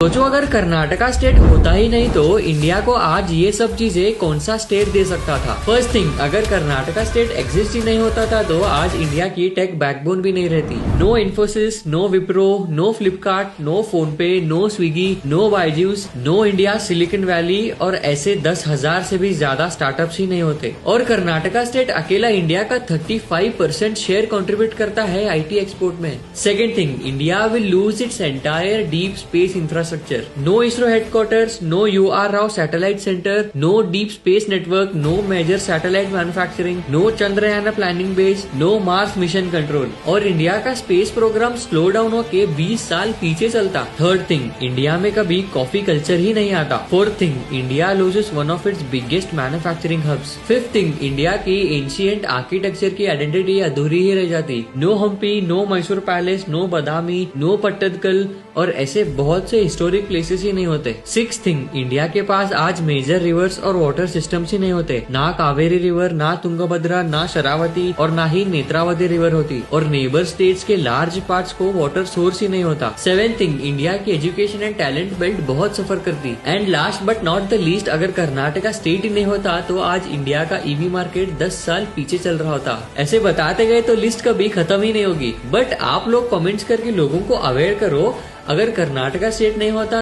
सोचो अगर कर्नाटका स्टेट होता ही नहीं तो इंडिया को आज ये सब चीजें कौन सा स्टेट दे सकता था। फर्स्ट थिंग, अगर कर्नाटका स्टेट एग्जिस्ट ही नहीं होता था तो आज इंडिया की टेक बैकबोन भी नहीं रहती। No Infosys, no Wipro, no Flipkart, no PhonePe, no Swiggy, no Byju's, no India Silicon Valley और ऐसे 10,000 से भी ज्यादा स्टार्टअप्स ही नहीं होते। और कर्नाटका स्टेट अकेला इंडिया का 35% शेयर कंट्रीब्यूट करता है आईटी एक्सपोर्ट में। Second thing, India will lose its entire deep space infrastructure. No ISRO headquarters, no UR Rao satellite center, no deep space network, no major satellite manufacturing, no Chandrayaan planning base, no Mars mission control। और India का space programme slow down होके 20 साल पीछे चलता। Third thing, India में कभी coffee culture ही नहीं आता। Fourth thing, India loses one of its biggest manufacturing hubs. Fifth thing, India की एंशिएंट आर्किटेक्चर की आइडेंटिटी अधूरी ही रह जाती। No Hampi, no Mysore palace, no Badami, no Pattadakal और ऐसे बहुत से हिस्टोरिक प्लेसेस ही नहीं होते। सिक्स थिंग, इंडिया के पास आज मेजर रिवर्स और वाटर सिस्टम्स ही नहीं होते। ना कावेरी रिवर, ना तुंगभद्रा, ना शरावती और ना ही नेत्रावती रिवर होती। और नेबर स्टेट्स के लार्ज पार्ट्स को वाटर सोर्स ही नहीं होता। सेवेंथ थिंग, इंडिया की एजुकेशन एंड टैलेंट बेल्ट बहुत सफर करती। And last but not the least, अगर कर्नाटका स्टेट ही नहीं होता तो आज इंडिया का ईवी मार्केट 10 साल पीछे चल रहा होता। ऐसे बताते गए तो लिस्ट कभी खत्म ही नहीं होगी। बट आप लोग कमेंट्स करके लोगों को अवेयर करो, अगर कर्नाटका स्टेट नहीं होता